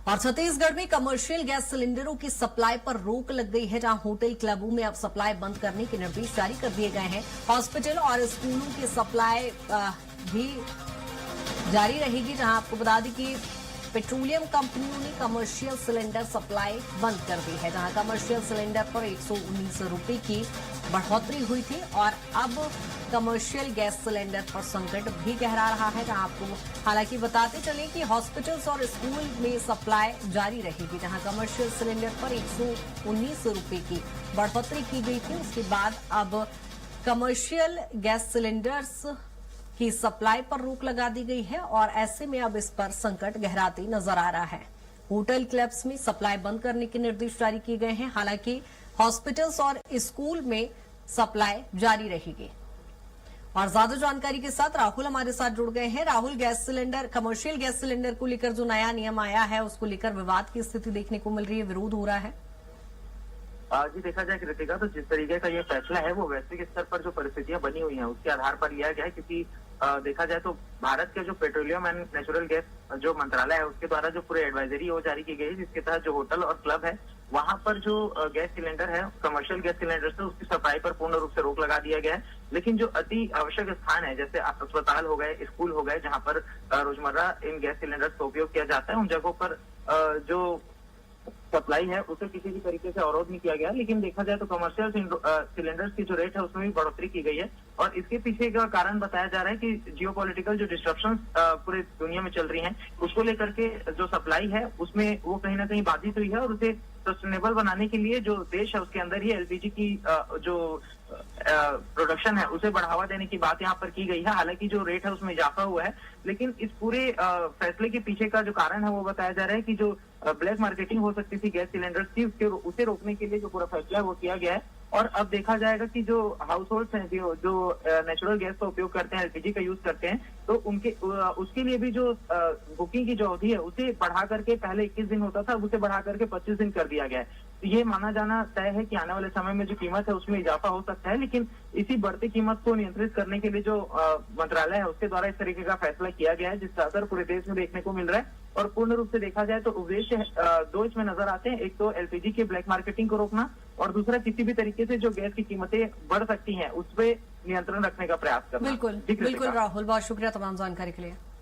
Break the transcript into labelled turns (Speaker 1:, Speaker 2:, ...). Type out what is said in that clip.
Speaker 1: और छत्तीसगढ़ में commercial gas सिलेंडरों की सप्लाई पर रोक लग गई है, जहां होटल क्लबों में अब सप्लाई बंद करने के निर्देश जारी कर दिए गए हैं। हॉस्पिटल और स्कूलों की सप्लाई भी जारी रहेगी, जहां आपको बता दें कि पेट्रोलियम कंपनियों ने कमर्शियल सिलेंडर सप्लाई बंद कर दी है, जहां कमर्शियल सिलेंडर पर 119 रुपए की बढ़ोतरी हुई थी और अब कमर्शियल गैस सिलेंडर पर संकट भी गहरा रहा है। जहां आपको हालांकि बताते चलें कि हॉस्पिटल्स और स्कूल में सप्लाई जारी रहेगी, जहां कमर्शियल सिलेंडर पर 119 रुपए की बढ़ोतरी की गई थी। उसके बाद अब कमर्शियल गैस सिलेंडर्स की सप्लाई पर रोक लगा दी गई है और ऐसे में अब इस पर संकट गहराते नजर आ रहा है। होटल क्लब्स में सप्लाई बंद करने के निर्देश जारी किए गए हैं, हालांकि हॉस्पिटल्स और स्कूल में सप्लाई जारी रहेगी। और ज्यादा जानकारी के साथ राहुल हमारे साथ जुड़ गए हैं। Rahul, gas cylinder, commercial gas cylinder को लेकर जो नया नियम आया है उसको लेकर विवाद की स्थिति देखने को मिल रही है, विरोध हो रहा है।
Speaker 2: जी देखा जाए कृतिका, तो जिस तरीके का ये फैसला है वो वैश्विक स्तर पर जो परिस्थितियां बनी हुई हैं उसके आधार पर लिया गया है, क्योंकि देखा जाए तो भारत के जो पेट्रोलियम एंड नेचुरल गैस जो मंत्रालय है उसके द्वारा जो पूरे एडवाइजरी वो जारी की गई है, जिसके तहत जो होटल और क्लब है वहां पर जो गैस सिलेंडर है, कमर्शियल गैस सिलेंडर से उसकी सप्लाई पर पूर्ण रूप से रोक लगा दिया गया है। लेकिन जो अति आवश्यक स्थान है, जैसे अस्पताल हो गए, स्कूल हो गए, जहां पर रोजमर्रा इन गैस सिलेंडर का उपयोग किया जाता है, उन जगहों पर जो सप्लाई है उसे किसी भी तरीके से अवरोध नहीं किया गया। लेकिन देखा जाए तो कमर्शियल सिलेंडर्स की जो रेट है उसमें भी बढ़ोतरी की गई है और इसके पीछे का कारण बताया जा रहा है कि जियोपॉलिटिकल जो डिस्ट्रप्शंस पूरे दुनिया में चल रही हैं उसको लेकर के जो सप्लाई है उसमें वो कहीं ना कहीं बाधित हुई है और उसे सस्टेनेबल बनाने के लिए जो देश है उसके अंदर ही एलपीजी की जो प्रोडक्शन है उसे बढ़ावा देने की बात यहाँ पर की गई है। हालांकि जो रेट है उसमें इजाफा हुआ है, लेकिन इस पूरे फैसले के पीछे का जो कारण है वो बताया जा रहा है कि जो ब्लैक मार्केटिंग हो सकती थी गैस सिलेंडर्स की उसे रोकने के लिए जो पूरा फैसला है वो किया गया है। और अब देखा जाएगा कि जो हाउस होल्ड्स हैं जो नेचुरल गैस का उपयोग करते हैं, एलपीजी का यूज करते हैं, तो उनके उसके लिए भी जो बुकिंग की जो अवधि है उसे बढ़ा करके पहले 21 दिन होता था, अब उसे बढ़ा करके 25 दिन कर दिया गया है। तो ये माना जाना तय है कि आने वाले समय में जो कीमत है उसमें इजाफा हो सकता है, लेकिन इसी बढ़ती कीमत को नियंत्रित करने के लिए जो मंत्रालय है उसके द्वारा इस तरीके का फैसला किया गया है, जिसका असर पूरे देश में देखने को मिल रहा है। और पूर्ण रूप से देखा जाए तो उद्देश्य दो इसमें नजर आते हैं, एक तो एलपीजी की ब्लैक मार्केटिंग को रोकना और दूसरा किसी भी तरीके से जो गैस की कीमतें बढ़ सकती हैं उस पर नियंत्रण रखने का प्रयास करना।
Speaker 1: बिल्कुल बिल्कुल राहुल, बहुत शुक्रिया तमाम जानकारी के लिए।